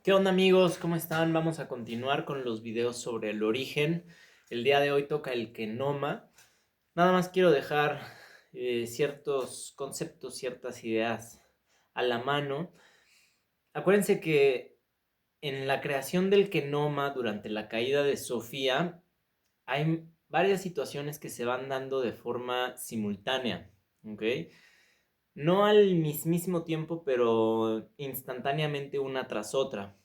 ¿Qué onda amigos? ¿Cómo están? Vamos a continuar con los videos sobre el origen. El día de hoy toca el Kenoma. Nada más quiero dejar ciertos conceptos, ciertas ideas a la mano. Acuérdense que en la creación del Kenoma durante la caída de Sofía hay varias situaciones que se van dando de forma simultánea, ¿ok? No al mismísimo tiempo, pero instantáneamente una tras otra,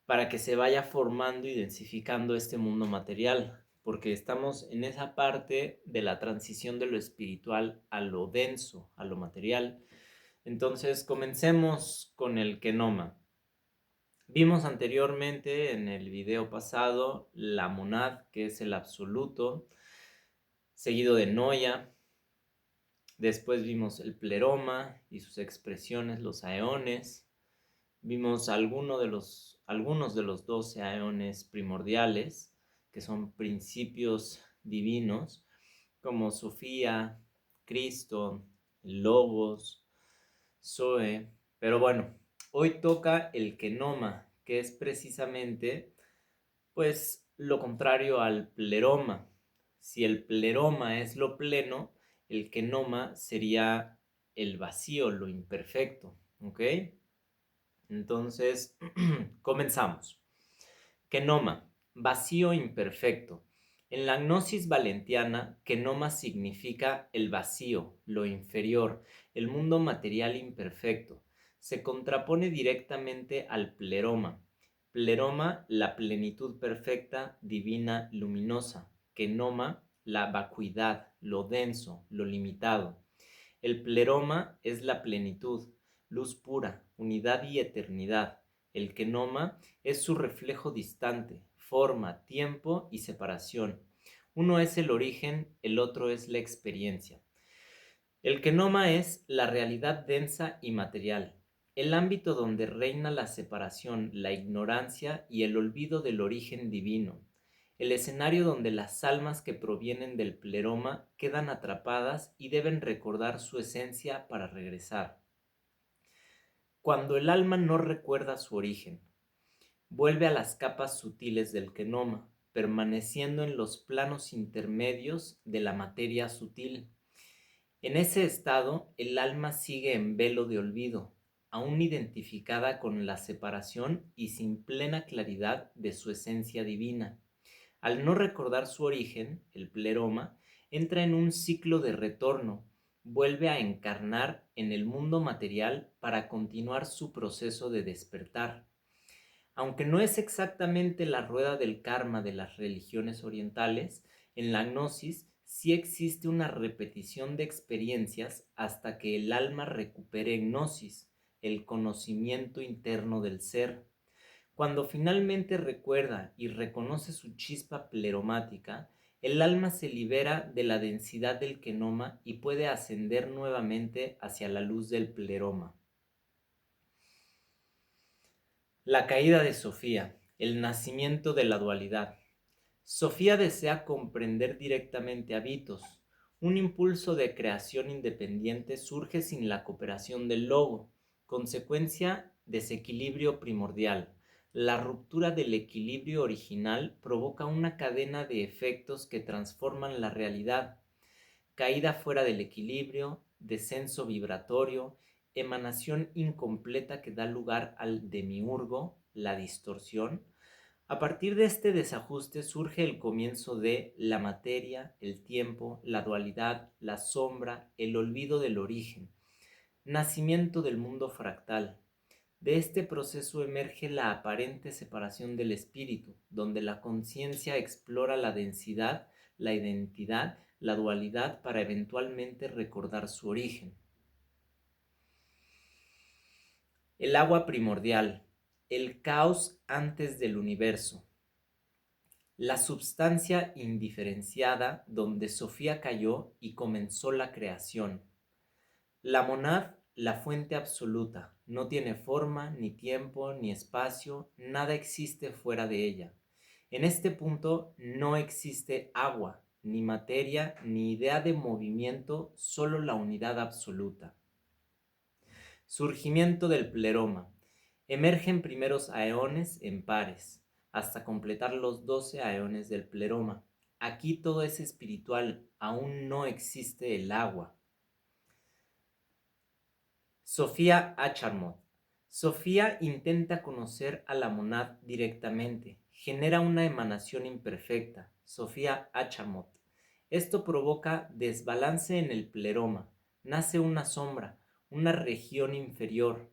para que se vaya formando y densificando este mundo material, porque estamos en esa parte de la transición de lo espiritual a lo denso, a lo material. Entonces, comencemos con el Kenoma. Vimos anteriormente en el video pasado la monad, que es el absoluto, seguido de Noia. Después vimos el pleroma y sus expresiones, los aeones. Vimos algunos de los 12 aeones primordiales, que son principios divinos, como Sofía, Cristo, Logos, Zoe. Pero bueno, hoy toca el Kenoma, que es precisamente, pues, lo contrario al pleroma. Si el pleroma es lo pleno, el Kenoma sería el vacío, lo imperfecto, ¿ok? Entonces, comenzamos. Kenoma, vacío imperfecto. En la gnosis valentiana, kenoma significa el vacío, lo inferior, el mundo material imperfecto. Se contrapone directamente al pleroma. Pleroma, la plenitud perfecta, divina, luminosa. Kenoma, la vacuidad, lo denso, lo limitado. El pleroma es la plenitud, luz pura, unidad y eternidad. El kenoma es su reflejo distante, forma, tiempo y separación. Uno es el origen, el otro es la experiencia. El kenoma es la realidad densa y material, el ámbito donde reina la separación, la ignorancia y el olvido del origen divino, el escenario donde las almas que provienen del pleroma quedan atrapadas y deben recordar su esencia para regresar. Cuando el alma no recuerda su origen, vuelve a las capas sutiles del kenoma, permaneciendo en los planos intermedios de la materia sutil. En ese estado, el alma sigue en velo de olvido, aún identificada con la separación y sin plena claridad de su esencia divina. Al no recordar su origen, el pleroma entra en un ciclo de retorno, vuelve a encarnar en el mundo material para continuar su proceso de despertar. Aunque no es exactamente la rueda del karma de las religiones orientales, en la gnosis sí existe una repetición de experiencias hasta que el alma recupere gnosis, el conocimiento interno del ser. Cuando finalmente recuerda y reconoce su chispa pleromática, el alma se libera de la densidad del kenoma y puede ascender nuevamente hacia la luz del pleroma. La caída de Sofía, el nacimiento de la dualidad. Sofía desea comprender directamente a Vitos. Un impulso de creación independiente surge sin la cooperación del logo, consecuencia desequilibrio primordial. La ruptura del equilibrio original provoca una cadena de efectos que transforman la realidad. Caída fuera del equilibrio, descenso vibratorio, emanación incompleta que da lugar al demiurgo, la distorsión. A partir de este desajuste surge el comienzo de la materia, el tiempo, la dualidad, la sombra, el olvido del origen, nacimiento del mundo fractal. De este proceso emerge la aparente separación del espíritu, donde la conciencia explora la densidad, la identidad, la dualidad para eventualmente recordar su origen. El agua primordial, el caos antes del universo. La substancia indiferenciada donde Sofía cayó y comenzó la creación. La monad, la fuente absoluta, no tiene forma, ni tiempo, ni espacio, nada existe fuera de ella. En este punto no existe agua, ni materia, ni idea de movimiento, solo la unidad absoluta. Surgimiento del pleroma. Emergen primeros aeones en pares, hasta completar los 12 aeones del pleroma. Aquí todo es espiritual, aún no existe el agua. Sofía Acharmot. Sofía intenta conocer a la monad directamente. Genera una emanación imperfecta. Sofía Acharmot. Esto provoca desbalance en el pleroma. Nace una sombra, una región inferior.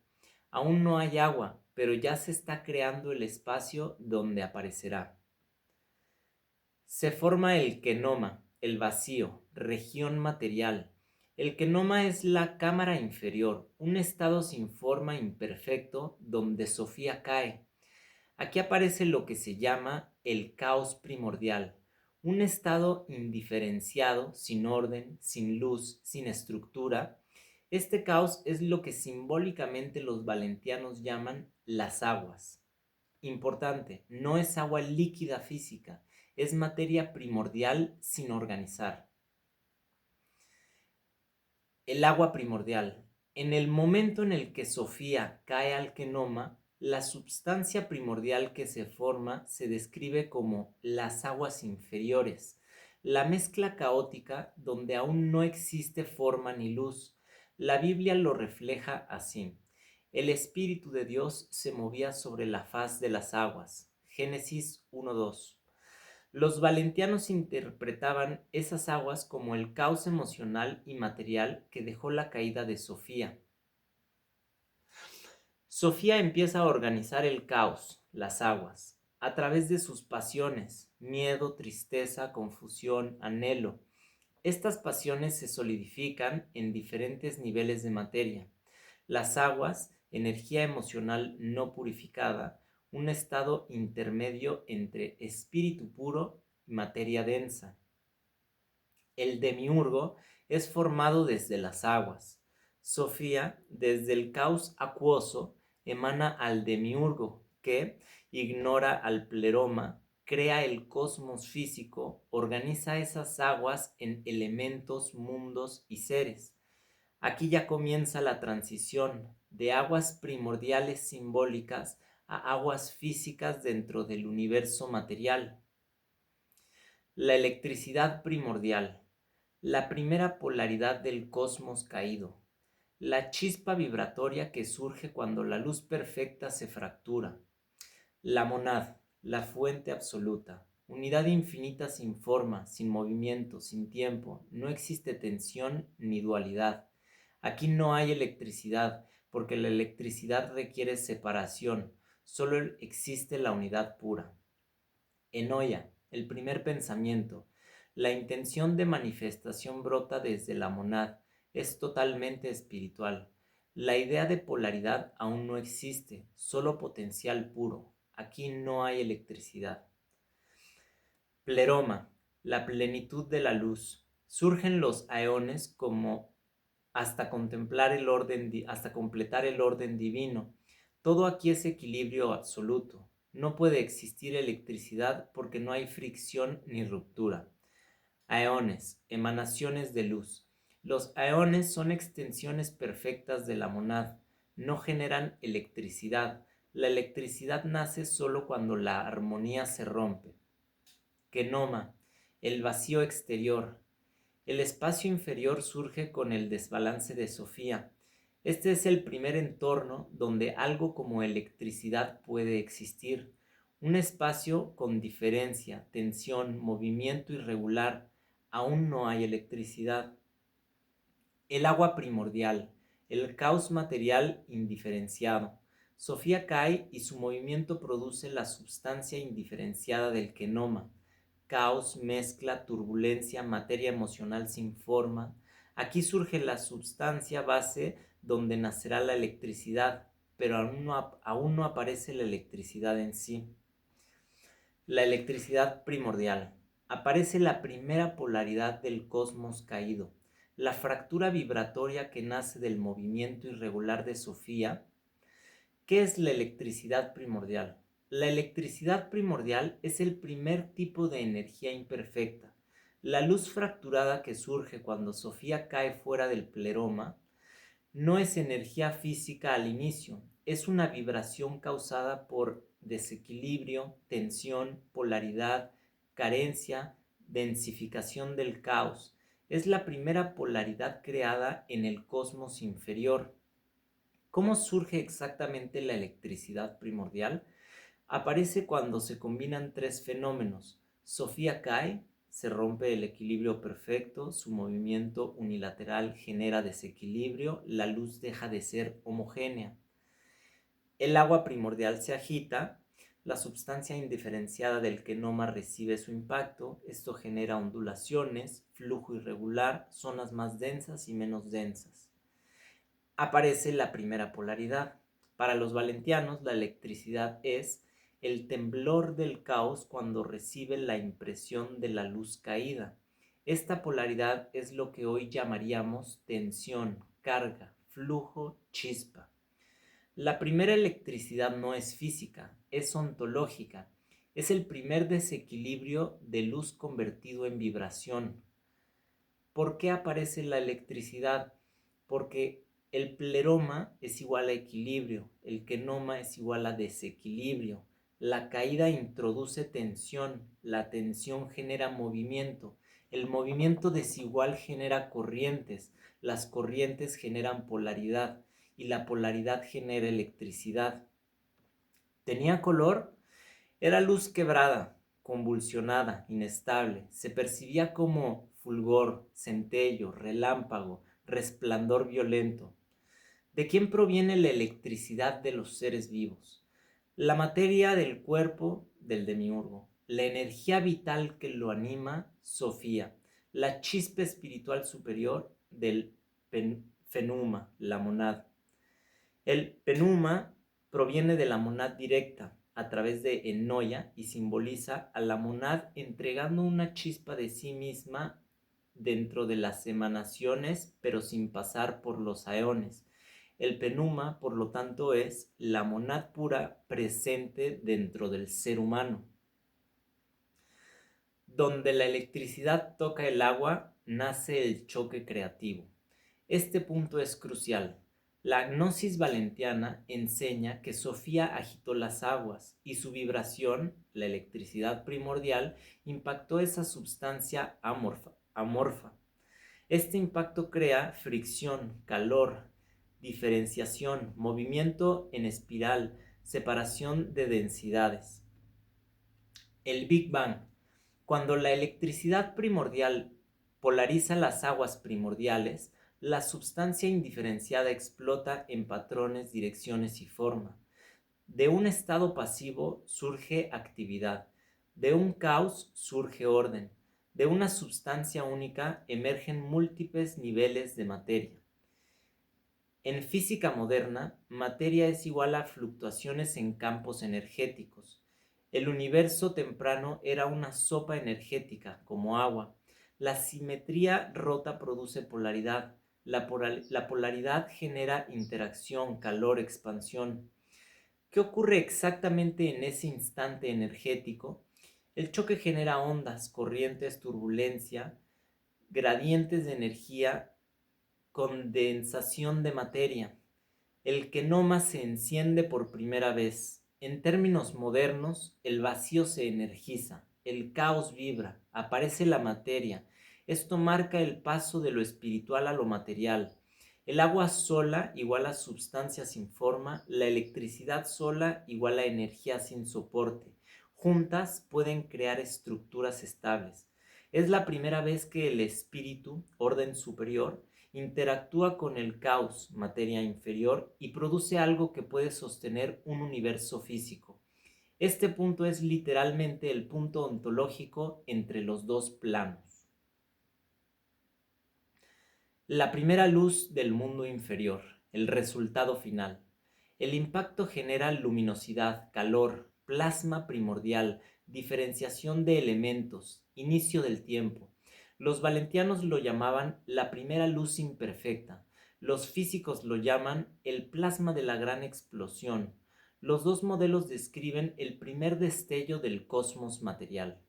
Aún no hay agua, pero ya se está creando el espacio donde aparecerá. Se forma el kenoma, el vacío, región material. El kenoma es la cámara inferior, un estado sin forma imperfecto donde Sofía cae. Aquí aparece lo que se llama el caos primordial, un estado indiferenciado, sin orden, sin luz, sin estructura. Este caos es lo que simbólicamente los valentianos llaman las aguas. Importante, no es agua líquida física, es materia primordial sin organizar. El agua primordial. En el momento en el que Sofía cae al kenoma, la substancia primordial que se forma se describe como las aguas inferiores, la mezcla caótica donde aún no existe forma ni luz. La Biblia lo refleja así. El Espíritu de Dios se movía sobre la faz de las aguas. Génesis 1:2. Los valentianos interpretaban esas aguas como el caos emocional y material que dejó la caída de Sofía. Sofía empieza a organizar el caos, las aguas, a través de sus pasiones, miedo, tristeza, confusión, anhelo. Estas pasiones se solidifican en diferentes niveles de materia. Las aguas, energía emocional no purificada, un estado intermedio entre espíritu puro y materia densa. El demiurgo es formado desde las aguas. Sofía, desde el caos acuoso, emana al demiurgo, que ignora al pleroma, crea el cosmos físico, organiza esas aguas en elementos, mundos y seres. Aquí ya comienza la transición de aguas primordiales simbólicas a aguas físicas dentro del universo material. La electricidad primordial, la primera polaridad del cosmos caído, la chispa vibratoria que surge cuando la luz perfecta se fractura, la monad, la fuente absoluta, unidad infinita sin forma, sin movimiento, sin tiempo, no existe tensión ni dualidad. Aquí no hay electricidad, porque la electricidad requiere separación, solo existe la unidad pura. Enoia, el primer pensamiento, la intención de manifestación brota desde la monad, es totalmente espiritual. La idea de polaridad aún no existe, solo potencial puro. Aquí no hay electricidad. Pleroma, la plenitud de la luz. Surgen los aeones como hasta completar el orden divino. Todo aquí es equilibrio absoluto. No puede existir electricidad porque no hay fricción ni ruptura. Aeones, emanaciones de luz. Los aeones son extensiones perfectas de la monad. No generan electricidad. La electricidad nace solo cuando la armonía se rompe. Kenoma, el vacío exterior. El espacio inferior surge con el desbalance de Sofía. Este es el primer entorno donde algo como electricidad puede existir. Un espacio con diferencia, tensión, movimiento irregular. Aún no hay electricidad. El agua primordial, el caos material indiferenciado. Sofía cae y su movimiento produce la substancia indiferenciada del kenoma. Caos, mezcla, turbulencia, materia emocional sin forma. Aquí surge la substancia base donde nacerá la electricidad, pero aún no aparece la electricidad en sí. La electricidad primordial. Aparece la primera polaridad del cosmos caído, la fractura vibratoria que nace del movimiento irregular de Sofía. ¿Qué es la electricidad primordial? La electricidad primordial es el primer tipo de energía imperfecta. La luz fracturada que surge cuando Sofía cae fuera del pleroma no es energía física al inicio, es una vibración causada por desequilibrio, tensión, polaridad, carencia, densificación del caos. Es la primera polaridad creada en el cosmos inferior. ¿Cómo surge exactamente la electricidad primordial? Aparece cuando se combinan tres fenómenos. Sofía cae, se rompe el equilibrio perfecto, su movimiento unilateral genera desequilibrio, la luz deja de ser homogénea. El agua primordial se agita, la sustancia indiferenciada del kenoma recibe su impacto, esto genera ondulaciones, flujo irregular, zonas más densas y menos densas. Aparece la primera polaridad. Para los valentianos, la electricidad es el temblor del caos cuando recibe la impresión de la luz caída. Esta polaridad es lo que hoy llamaríamos tensión, carga, flujo, chispa. La primera electricidad no es física, es ontológica. Es el primer desequilibrio de luz convertido en vibración. ¿Por qué aparece la electricidad? Porque el pleroma es igual a equilibrio, el kenoma es igual a desequilibrio. La caída introduce tensión, la tensión genera movimiento, el movimiento desigual genera corrientes, las corrientes generan polaridad y la polaridad genera electricidad. ¿Tenía color? Era luz quebrada, convulsionada, inestable. Se percibía como fulgor, centello, relámpago, resplandor violento. ¿De quién proviene la electricidad de los seres vivos? La materia del cuerpo del demiurgo, la energía vital que lo anima, Sofía, la chispa espiritual superior del fenuma, la monad. El penuma proviene de la monad directa a través de Enoya y simboliza a la monad entregando una chispa de sí misma dentro de las emanaciones, pero sin pasar por los aeones. El penuma, por lo tanto, es la monad pura presente dentro del ser humano. Donde la electricidad toca el agua, nace el choque creativo. Este punto es crucial. La gnosis valentiana enseña que Sofía agitó las aguas y su vibración, la electricidad primordial, impactó esa sustancia amorfa. Este impacto crea fricción, calor, diferenciación, movimiento en espiral, separación de densidades. El Big Bang. Cuando la electricidad primordial polariza las aguas primordiales, la sustancia indiferenciada explota en patrones, direcciones y forma. De un estado pasivo surge actividad, de un caos surge orden, de una sustancia única emergen múltiples niveles de materia. En física moderna, materia es igual a fluctuaciones en campos energéticos. El universo temprano era una sopa energética, como agua. La simetría rota produce polaridad. La polaridad genera interacción, calor, expansión. ¿Qué ocurre exactamente en ese instante energético? El choque genera ondas, corrientes, turbulencia, gradientes de energía, condensación de materia. El kenoma se enciende por primera vez. En términos modernos, el vacío se energiza, el caos vibra, aparece la materia. Esto marca el paso de lo espiritual a lo material. El agua sola igual a sustancia sin forma, la electricidad sola igual a energía sin soporte. Juntas pueden crear estructuras estables. Es la primera vez que el espíritu, orden superior, interactúa con el caos, materia inferior, y produce algo que puede sostener un universo físico. Este punto es literalmente el punto ontológico entre los dos planos. La primera luz del mundo inferior, el resultado final. El impacto genera luminosidad, calor, plasma primordial, diferenciación de elementos, inicio del tiempo. Los valentianos lo llamaban la primera luz imperfecta. Los físicos lo llaman el plasma de la gran explosión. Los dos modelos describen el primer destello del cosmos material.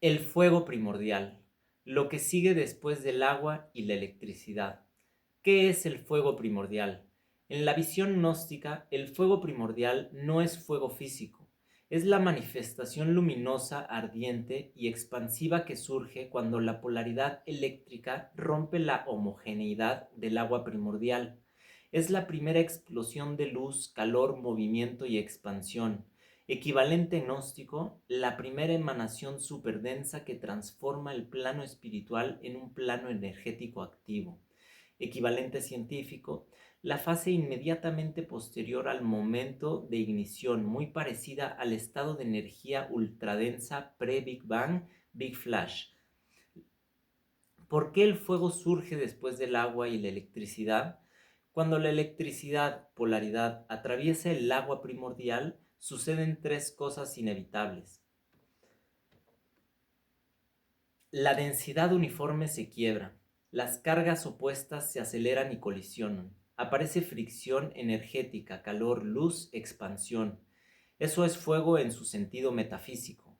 El fuego primordial, lo que sigue después del agua y la electricidad. ¿Qué es el fuego primordial? En la visión gnóstica, el fuego primordial no es fuego físico, es la manifestación luminosa, ardiente y expansiva que surge cuando la polaridad eléctrica rompe la homogeneidad del agua primordial. Es la primera explosión de luz, calor, movimiento y expansión. Equivalente gnóstico, la primera emanación superdensa que transforma el plano espiritual en un plano energético activo. Equivalente científico, la fase inmediatamente posterior al momento de ignición, muy parecida al estado de energía ultradensa pre-Big Bang, Big Flash. ¿Por qué el fuego surge después del agua y la electricidad? Cuando la electricidad, polaridad, atraviesa el agua primordial, suceden tres cosas inevitables. La densidad uniforme se quiebra, las cargas opuestas se aceleran y colisionan. Aparece fricción energética, calor, luz, expansión. Eso es fuego en su sentido metafísico.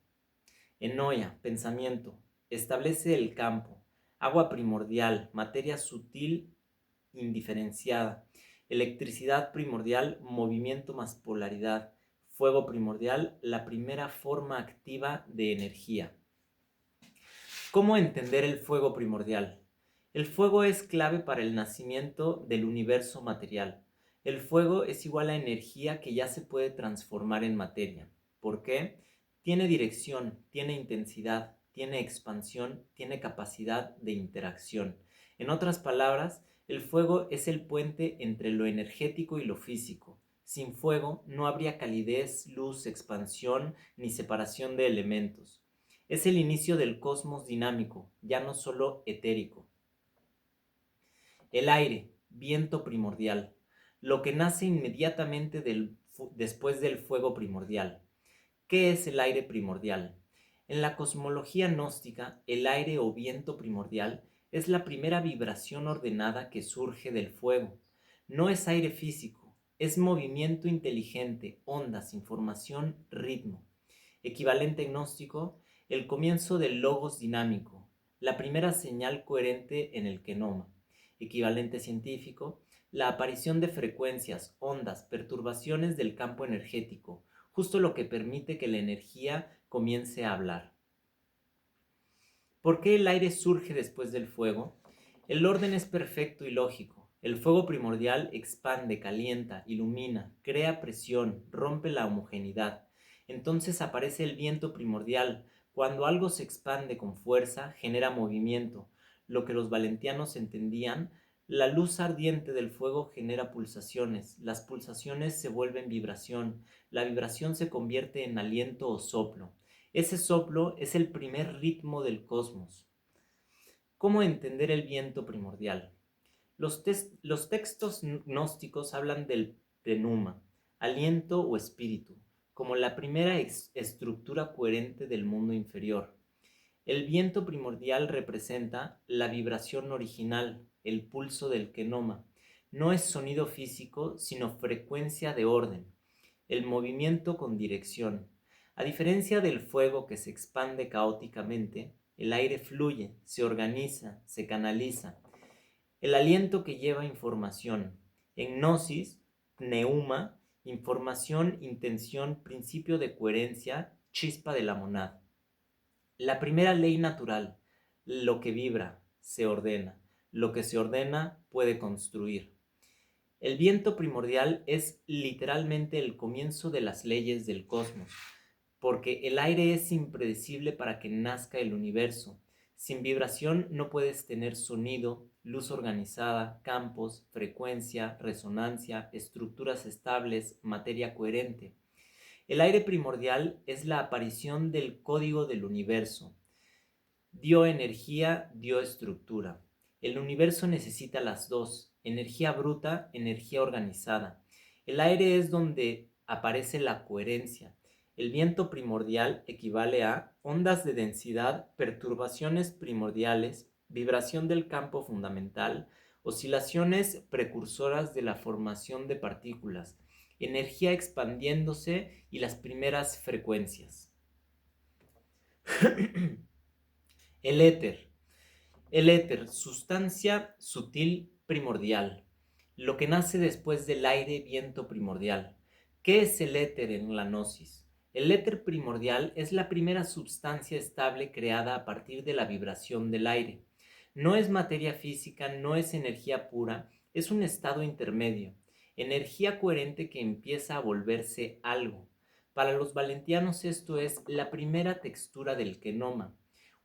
Enoia, pensamiento, establece el campo, agua primordial, materia sutil indiferenciada, electricidad primordial, movimiento más polaridad, fuego primordial, la primera forma activa de energía. ¿Cómo entender el fuego primordial? El fuego es clave para el nacimiento del universo material. El fuego es igual a energía que ya se puede transformar en materia. ¿Por qué? Tiene dirección, tiene intensidad, tiene expansión, tiene capacidad de interacción. En otras palabras, el fuego es el puente entre lo energético y lo físico. Sin fuego no habría calidez, luz, expansión ni separación de elementos. Es el inicio del cosmos dinámico, ya no solo etérico. El aire, viento primordial, lo que nace inmediatamente después del fuego primordial. ¿Qué es el aire primordial? En la cosmología gnóstica, el aire o viento primordial es la primera vibración ordenada que surge del fuego. No es aire físico, es movimiento inteligente, ondas, información, ritmo. Equivalente gnóstico, el comienzo del logos dinámico, la primera señal coherente en el kenoma. Equivalente científico, la aparición de frecuencias, ondas, perturbaciones del campo energético, justo lo que permite que la energía comience a hablar. ¿Por qué el aire surge después del fuego? El orden es perfecto y lógico. El fuego primordial expande, calienta, ilumina, crea presión, rompe la homogeneidad. Entonces aparece el viento primordial. Cuando algo se expande con fuerza, genera movimiento. Lo que los valentianos entendían, la luz ardiente del fuego genera pulsaciones. Las pulsaciones se vuelven vibración. La vibración se convierte en aliento o soplo. Ese soplo es el primer ritmo del cosmos. ¿Cómo entender el viento primordial? Los textos gnósticos hablan del pneuma, aliento o espíritu, como la primera estructura coherente del mundo inferior. El viento primordial representa la vibración original, el pulso del kenoma. No es sonido físico, sino frecuencia de orden, el movimiento con dirección. A diferencia del fuego que se expande caóticamente, el aire fluye, se organiza, se canaliza. El aliento que lleva información. En gnosis, pneuma, información, intención, principio de coherencia, chispa de la monad. La primera ley natural, lo que vibra, se ordena. Lo que se ordena puede construir. El viento primordial es literalmente el comienzo de las leyes del cosmos, porque el aire es impredecible para que nazca el universo. Sin vibración no puedes tener sonido, luz organizada, campos, frecuencia, resonancia, estructuras estables, materia coherente. El aire primordial es la aparición del código del universo. Dio energía, dio estructura. El universo necesita las dos, energía bruta, energía organizada. El aire es donde aparece la coherencia. El viento primordial equivale a ondas de densidad, perturbaciones primordiales, vibración del campo fundamental, oscilaciones precursoras de la formación de partículas, energía expandiéndose y las primeras frecuencias. El éter. El éter, sustancia sutil primordial, lo que nace después del aire viento primordial. ¿Qué es el éter en la gnosis? El éter primordial es la primera sustancia estable creada a partir de la vibración del aire. No es materia física, no es energía pura, es un estado intermedio, energía coherente que empieza a volverse algo. Para los valentianos esto es la primera textura del kenoma,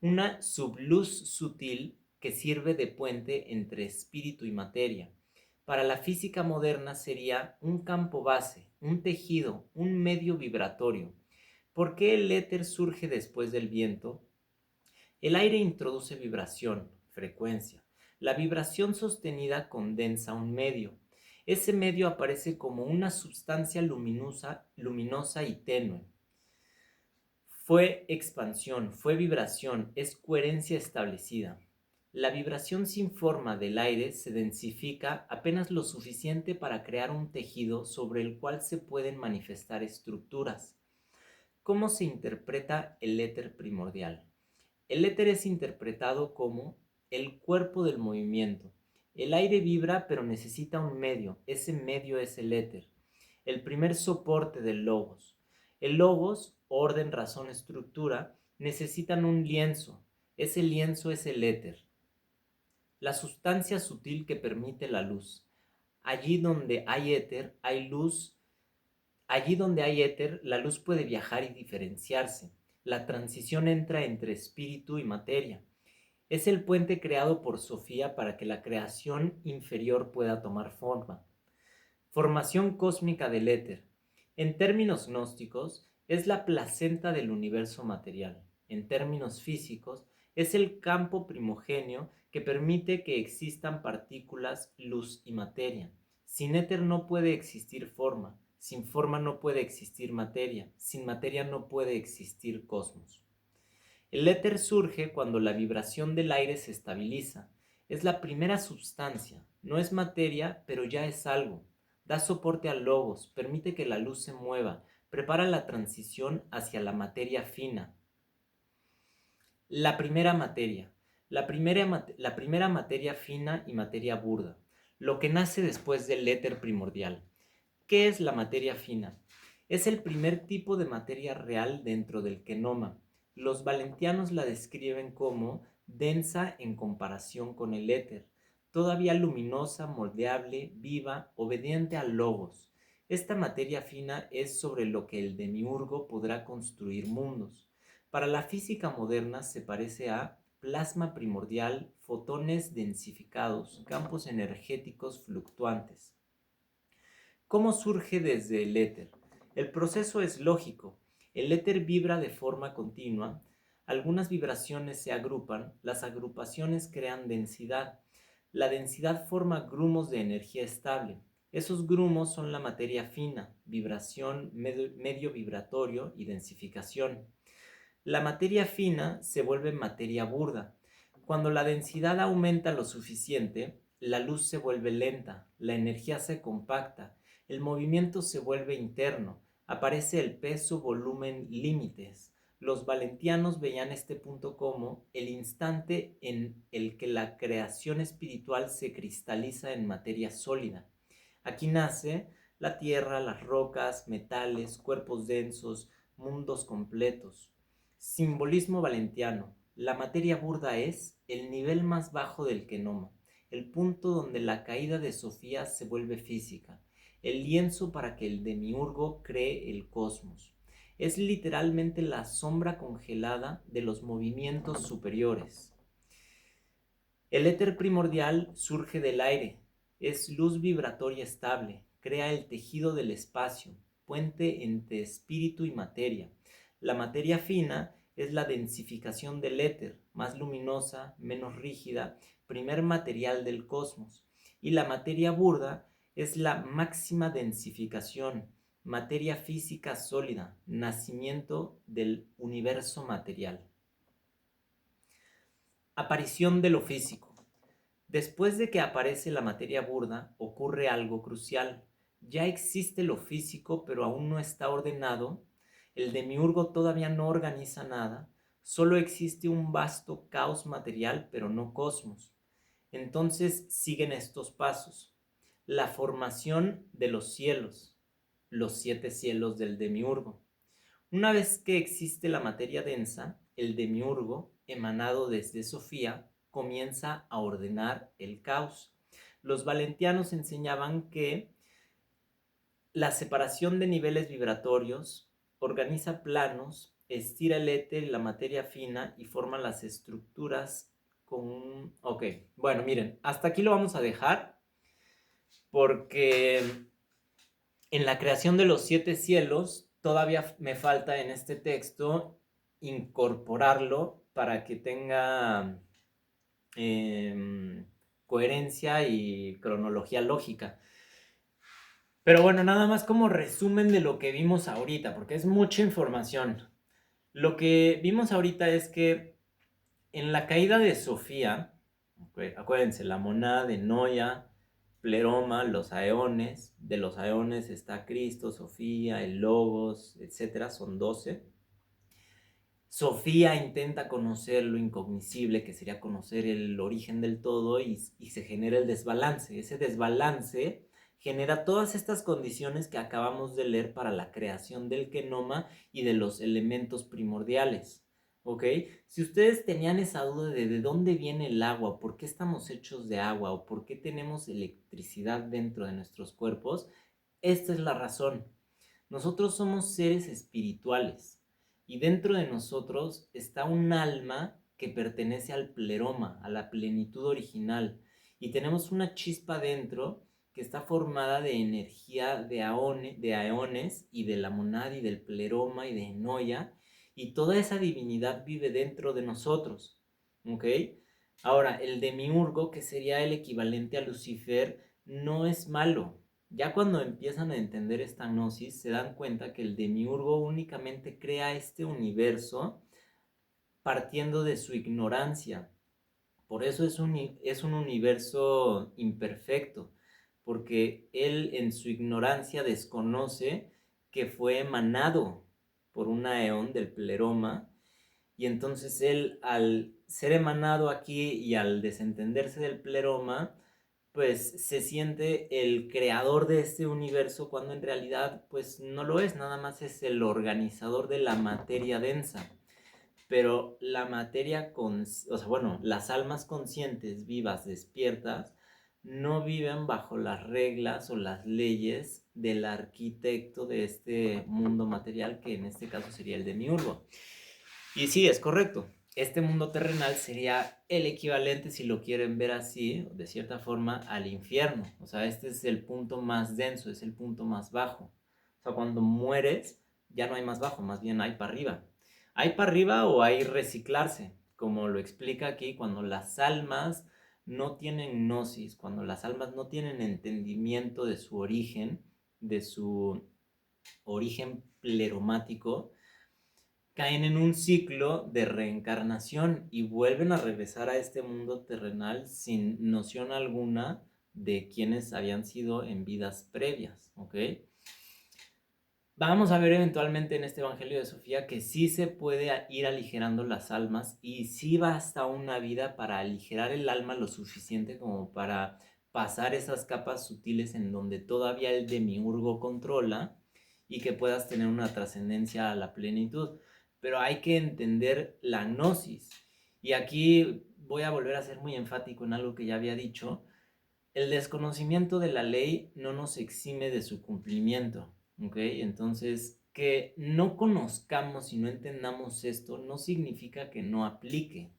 una subluz sutil que sirve de puente entre espíritu y materia. Para la física moderna sería un campo base, un tejido, un medio vibratorio. ¿Por qué el éter surge después del viento? El aire introduce vibración, frecuencia. La vibración sostenida condensa un medio. Ese medio aparece como una sustancia luminosa y tenue. Fue expansión, fue vibración, es coherencia establecida. La vibración sin forma del aire se densifica apenas lo suficiente para crear un tejido sobre el cual se pueden manifestar estructuras. ¿Cómo se interpreta el éter primordial? El éter es interpretado como el cuerpo del movimiento. El aire vibra pero necesita un medio. Ese medio es el éter, el primer soporte del logos. El logos, orden, razón, estructura, necesitan un lienzo. Ese lienzo es el éter, la sustancia sutil que permite la luz. Allí donde hay éter, hay luz. Allí donde hay éter, la luz puede viajar y diferenciarse. La transición entra entre espíritu y materia. Es el puente creado por Sofía para que la creación inferior pueda tomar forma. Formación cósmica del éter. En términos gnósticos, es la placenta del universo material. En términos físicos, es el campo primogéneo que permite que existan partículas, luz y materia. Sin éter no puede existir forma. Sin forma no puede existir materia. Sin materia no puede existir cosmos. El éter surge cuando la vibración del aire se estabiliza. Es la primera sustancia. No es materia, pero ya es algo. Da soporte al logos, permite que la luz se mueva, prepara la transición hacia la materia fina. La primera materia. La primera materia fina y materia burda. Lo que nace después del éter primordial. ¿Qué es la materia fina? Es el primer tipo de materia real dentro del kenoma. Los valentianos la describen como densa en comparación con el éter, todavía luminosa, moldeable, viva, obediente al logos. Esta materia fina es sobre lo que el demiurgo podrá construir mundos. Para la física moderna se parece a plasma primordial, fotones densificados, campos energéticos fluctuantes. ¿Cómo surge desde el éter? El proceso es lógico. El éter vibra de forma continua. Algunas vibraciones se agrupan. Las agrupaciones crean densidad. La densidad forma grumos de energía estable. Esos grumos son la materia fina, vibración, medio vibratorio y densificación. La materia fina se vuelve materia burda. Cuando la densidad aumenta lo suficiente, la luz se vuelve lenta, la energía se compacta, el movimiento se vuelve interno, aparece el peso, volumen, límites. Los valentianos veían este punto como el instante en el que la creación espiritual se cristaliza en materia sólida. Aquí nace la tierra, las rocas, metales, cuerpos densos, mundos completos. Simbolismo valentiano. La materia burda es el nivel más bajo del kenoma, el punto donde la caída de Sofía se vuelve física, el lienzo para que el demiurgo cree el cosmos. Es literalmente la sombra congelada de los movimientos superiores. El éter primordial surge del aire, es luz vibratoria estable, crea el tejido del espacio, puente entre espíritu y materia. La materia fina es la densificación del éter, más luminosa, menos rígida, primer material del cosmos. Y la materia burda es la máxima densificación, materia física sólida, nacimiento del universo material. Aparición de lo físico. Después de que aparece la materia burda, ocurre algo crucial. Ya existe lo físico, pero aún no está ordenado. El demiurgo todavía no organiza nada. Solo existe un vasto caos material, pero no cosmos. Entonces siguen estos pasos. La formación de los cielos, los 7 cielos del demiurgo. Una vez que existe la materia densa, el demiurgo, emanado desde Sofía, comienza a ordenar el caos. Los valentianos enseñaban que la separación de niveles vibratorios organiza planos, estira el éter y la materia fina y forma las estructuras con un... Ok, bueno, miren, hasta aquí lo vamos a dejar porque en la creación de los 7 cielos todavía me falta en este texto incorporarlo para que tenga coherencia y cronología lógica. Pero bueno, nada más como resumen de lo que vimos ahorita, porque es mucha información. Lo que vimos ahorita es que en la caída de Sofía, acuérdense, la monada de Noia, Pleroma, los aeones, de los aeones está Cristo, Sofía, el Logos, etcétera, son 12. Sofía intenta conocer lo incognoscible, que sería conocer el origen del todo, y se genera el desbalance. Ese desbalance genera todas estas condiciones que acabamos de leer para la creación del genoma y de los elementos primordiales. ¿Ok? Si ustedes tenían esa duda de dónde viene el agua, por qué estamos hechos de agua o por qué tenemos electricidad dentro de nuestros cuerpos, esta es la razón. Nosotros somos seres espirituales y dentro de nosotros está un alma que pertenece al pleroma, a la plenitud original. Y tenemos una chispa dentro que está formada de energía de aeones y de la monada y del pleroma y de Noia. Y toda esa divinidad vive dentro de nosotros. ¿Ok? Ahora, el demiurgo, que sería el equivalente a Lucifer, no es malo. Ya cuando empiezan a entender esta gnosis, se dan cuenta que el demiurgo únicamente crea este universo partiendo de su ignorancia. Por eso es un universo imperfecto, porque él en su ignorancia desconoce que fue emanado por un aeón del pleroma, y entonces él, al ser emanado aquí y al desentenderse del pleroma, pues se siente el creador de este universo cuando en realidad pues no lo es, nada más es el organizador de la materia densa. Pero la materia, o sea, bueno, las almas conscientes, vivas, despiertas, no viven bajo las reglas o las leyes del arquitecto de este mundo material, que en este caso sería el demiurgo. Y sí, es correcto. Este mundo terrenal sería el equivalente, si lo quieren ver así, de cierta forma, al infierno. O sea, este es el punto más denso, es el punto más bajo. O sea, cuando mueres, ya no hay más bajo, más bien hay para arriba. Hay para arriba o hay reciclarse, como lo explica aquí, cuando las almas no tienen gnosis, cuando las almas no tienen entendimiento de su origen pleromático, caen en un ciclo de reencarnación y vuelven a regresar a este mundo terrenal sin noción alguna de quiénes habían sido en vidas previas, ¿ok? Vamos a ver eventualmente en este Evangelio de Sofía que sí se puede ir aligerando las almas y sí basta una vida para aligerar el alma lo suficiente como para pasar esas capas sutiles en donde todavía el demiurgo controla y que puedas tener una trascendencia a la plenitud. Pero hay que entender la gnosis. Y aquí voy a volver a ser muy enfático en algo que ya había dicho. El desconocimiento de la ley no nos exime de su cumplimiento, ¿ok? Entonces, que no conozcamos y no entendamos esto no significa que no aplique.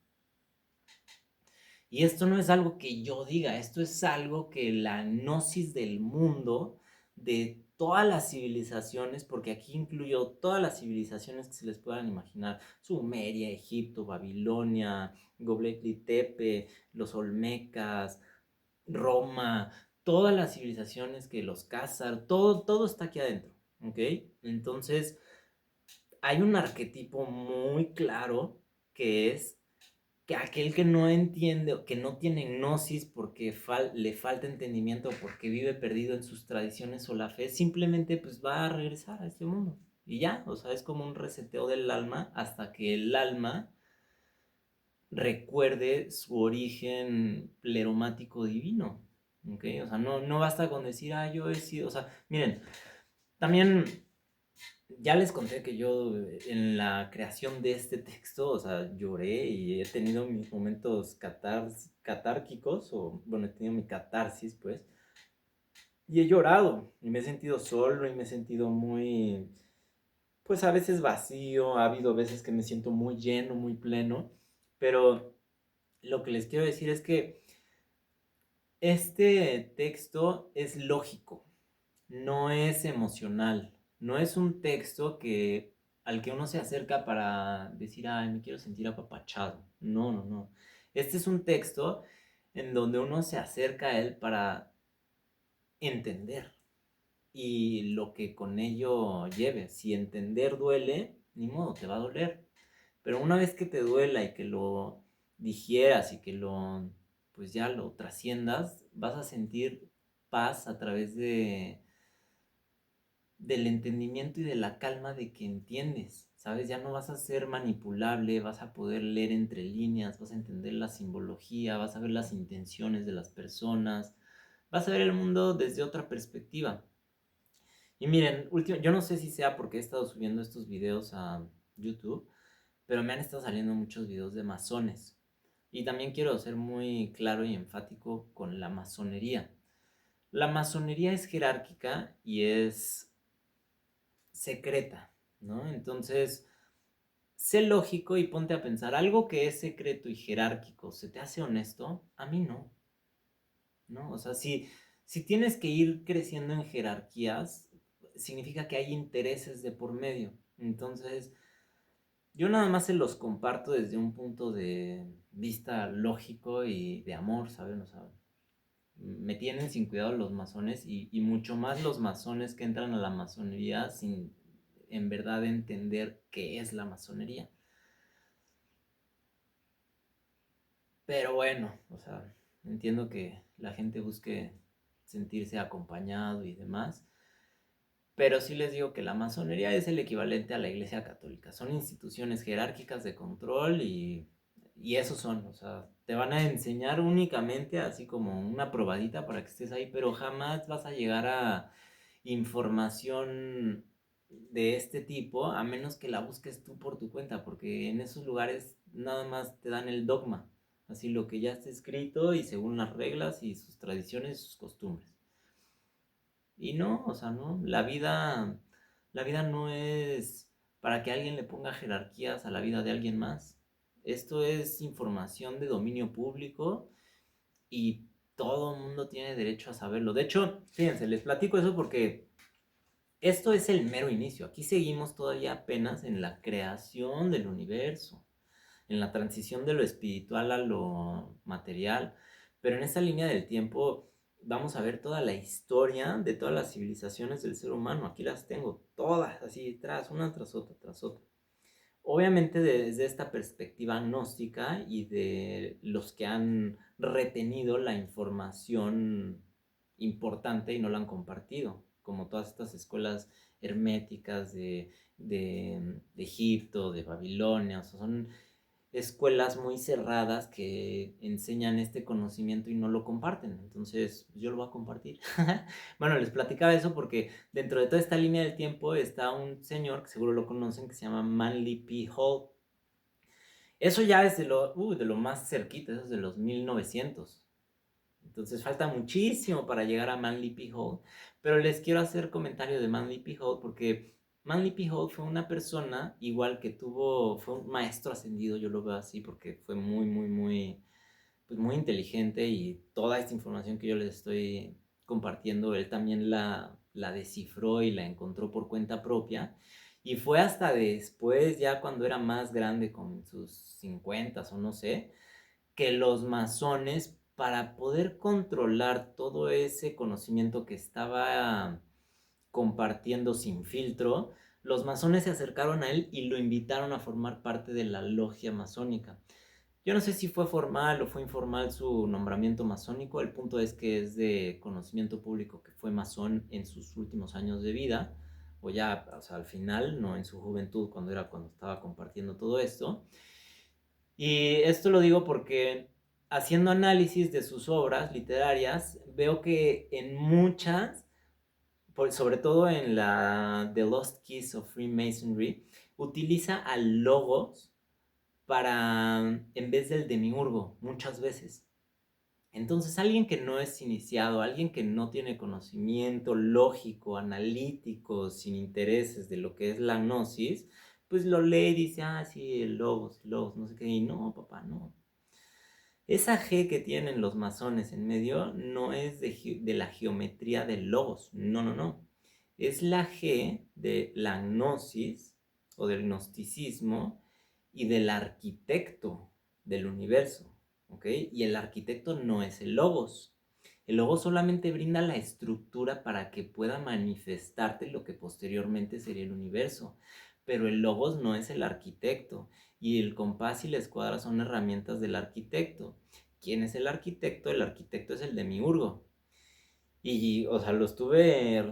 Y esto no es algo que yo diga, esto es algo que la gnosis del mundo, de todas las civilizaciones, porque aquí incluyo todas las civilizaciones que se les puedan imaginar: Sumeria, Egipto, Babilonia, Göbekli Tepe, los Olmecas, Roma, todas las civilizaciones, que los Khazar, todo está aquí adentro, ¿ok? Entonces, hay un arquetipo muy claro que es que aquel que no entiende o que no tiene gnosis porque le falta entendimiento, porque vive perdido en sus tradiciones o la fe, simplemente pues va a regresar a este mundo. Y ya, o sea, es como un reseteo del alma hasta que el alma recuerde su origen pleromático divino. ¿Ok? O sea, no basta con decir, yo he sido, o sea, miren, también ya les conté que yo en la creación de este texto, o sea, lloré y he tenido mis momentos catárquicos, o bueno, he tenido mi catarsis, pues, y he llorado, y me he sentido solo, y me he sentido muy, pues a veces vacío, ha habido veces que me siento muy lleno, muy pleno, pero lo que les quiero decir es que este texto es lógico, no es emocional, no es un texto al que uno se acerca para decir, ay, me quiero sentir apapachado. No, no, no. Este es un texto en donde uno se acerca a él para entender y lo que con ello lleve. Si entender duele, ni modo, te va a doler. Pero una vez que te duela y que lo digieras y que pues ya lo trasciendas, vas a sentir paz a través del entendimiento y de la calma de que entiendes, ¿sabes? Ya no vas a ser manipulable, vas a poder leer entre líneas, vas a entender la simbología, vas a ver las intenciones de las personas, vas a ver el mundo desde otra perspectiva. Y miren, yo no sé si sea porque he estado subiendo estos videos a YouTube, pero me han estado saliendo muchos videos de masones. Y también quiero ser muy claro y enfático con la masonería. La masonería es jerárquica y es secreta, ¿no? Entonces, sé lógico y ponte a pensar, algo que es secreto y jerárquico, ¿se te hace honesto? A mí no, ¿no? O sea, si tienes que ir creciendo en jerarquías, significa que hay intereses de por medio. Entonces, yo nada más se los comparto desde un punto de vista lógico y de amor, ¿saben? O sea, me tienen sin cuidado los masones y mucho más los masones que entran a la masonería sin en verdad entender qué es la masonería. Pero bueno, o sea, entiendo que la gente busque sentirse acompañado y demás, pero sí les digo que la masonería es el equivalente a la Iglesia Católica. Son instituciones jerárquicas de control y esos son, o sea, te van a enseñar únicamente así como una probadita para que estés ahí, pero jamás vas a llegar a información de este tipo a menos que la busques tú por tu cuenta, porque en esos lugares nada más te dan el dogma, así lo que ya está escrito y según las reglas y sus tradiciones y sus costumbres. Y no, o sea, no, la vida no es para que alguien le ponga jerarquías a la vida de alguien más. Esto es información de dominio público y todo el mundo tiene derecho a saberlo. De hecho, fíjense, les platico eso porque esto es el mero inicio. Aquí seguimos todavía apenas en la creación del universo, en la transición de lo espiritual a lo material. Pero en esta línea del tiempo vamos a ver toda la historia de todas las civilizaciones del ser humano. Aquí las tengo todas, así, una tras otra, tras otra. Obviamente desde esta perspectiva gnóstica y de los que han retenido la información importante y no la han compartido, como todas estas escuelas herméticas de Egipto, de Babilonia, o sea, son escuelas muy cerradas que enseñan este conocimiento y no lo comparten. Entonces, yo lo voy a compartir. Bueno, les platicaba eso porque dentro de toda esta línea del tiempo está un señor que seguro lo conocen que se llama Manly P. Hall. Eso ya es de lo más cerquita, eso es de los 1900. Entonces falta muchísimo para llegar a Manly P. Hall, pero les quiero hacer comentario de Manly P. Hall porque Manly P. Hall fue una persona igual que fue un maestro ascendido, yo lo veo así porque fue muy, muy, muy, pues muy inteligente y toda esta información que yo les estoy compartiendo, él también la descifró y la encontró por cuenta propia. Y fue hasta después, ya cuando era más grande, con sus 50 o no sé, que los masones, para poder controlar todo ese conocimiento que estaba compartiendo sin filtro, los masones se acercaron a él y lo invitaron a formar parte de la logia masónica. Yo no sé si fue formal o fue informal su nombramiento masónico, el punto es que es de conocimiento público que fue masón en sus últimos años de vida, o ya, o sea, al final, no en su juventud, cuando estaba compartiendo todo esto. Y esto lo digo porque haciendo análisis de sus obras literarias, veo que en muchas, sobre todo en la The Lost Keys of Freemasonry, utiliza al logos en vez del demiurgo, muchas veces. Entonces, alguien que no es iniciado, alguien que no tiene conocimiento lógico, analítico, sin intereses de lo que es la gnosis, pues lo lee y dice, ah, sí, el logos, no sé qué, y no, papá, no. Esa G que tienen los masones en medio no es de la geometría del logos, no, no, no. Es la G de la gnosis o del gnosticismo y del arquitecto del universo, ¿ok? Y el arquitecto no es el logos. El logos solamente brinda la estructura para que pueda manifestarte lo que posteriormente sería el universo, pero el logos no es el arquitecto y el compás y la escuadra son herramientas del arquitecto. ¿Quién es el arquitecto? El arquitecto es el demiurgo. Y, o sea, lo estuve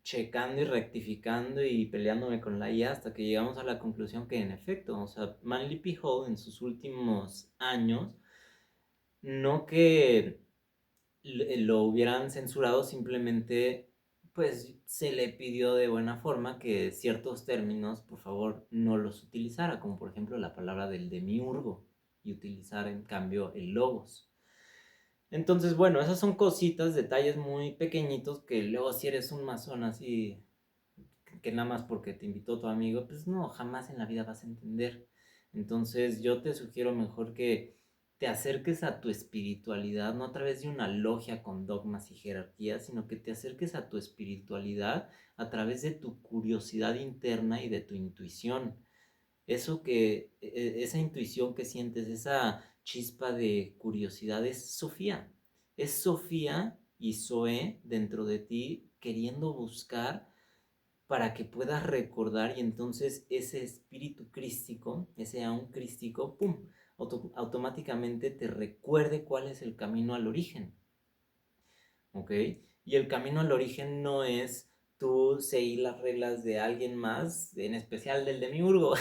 checando y rectificando y peleándome con la IA hasta que llegamos a la conclusión que en efecto, o sea, Manly P. Hall en sus últimos años, no que lo hubieran censurado, simplemente pues se le pidió de buena forma que ciertos términos, por favor, no los utilizara, como por ejemplo la palabra del demiurgo, y utilizar en cambio el logos. Entonces, bueno, esas son cositas, detalles muy pequeñitos que luego si eres un masón así, que nada más porque te invitó tu amigo, pues no, jamás en la vida vas a entender. Entonces yo te sugiero mejor que te acerques a tu espiritualidad, no a través de una logia con dogmas y jerarquías, sino que te acerques a tu espiritualidad a través de tu curiosidad interna y de tu intuición. Esa intuición que sientes, esa chispa de curiosidad es Sofía. Es Sofía y Zoe dentro de ti queriendo buscar para que puedas recordar y entonces ese espíritu crístico, ese aún crístico, ¡pum!, automáticamente te recuerde cuál es el camino al origen, ¿ok? Y el camino al origen no es tú seguir las reglas de alguien más, en especial del demiurgo.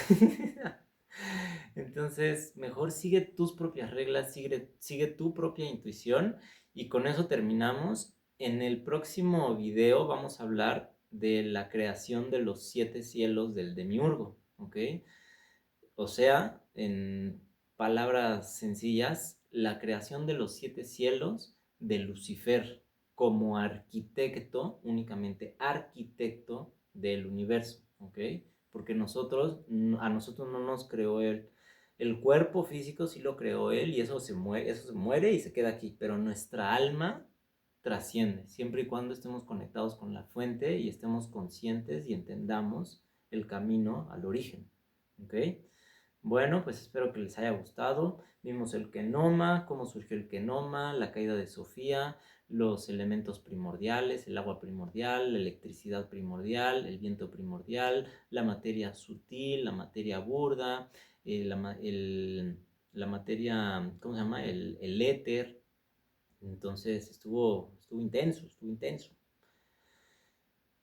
Entonces, mejor sigue tus propias reglas, sigue tu propia intuición y con eso terminamos. En el próximo video vamos a hablar de la creación de los 7 cielos del demiurgo, ¿ok? O sea, en palabras sencillas, la creación de los 7 cielos de Lucifer como arquitecto, únicamente arquitecto del universo, ¿ok? Porque a nosotros no nos creó él. El cuerpo físico sí lo creó él y eso se muere y se queda aquí, pero nuestra alma trasciende, siempre y cuando estemos conectados con la fuente y estemos conscientes y entendamos el camino al origen, ¿ok? Bueno, pues espero que les haya gustado. Vimos el Kenoma, cómo surgió el Kenoma, la caída de Sofía, los elementos primordiales, el agua primordial, la electricidad primordial, el viento primordial, la materia sutil, la materia burda, la materia, ¿cómo se llama? El éter. Entonces estuvo intenso, estuvo intenso.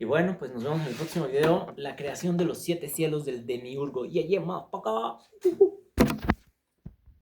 Y bueno, pues nos vemos en el próximo video. La creación de los 7 cielos del demiurgo. Yeah, yeah, motherfucker.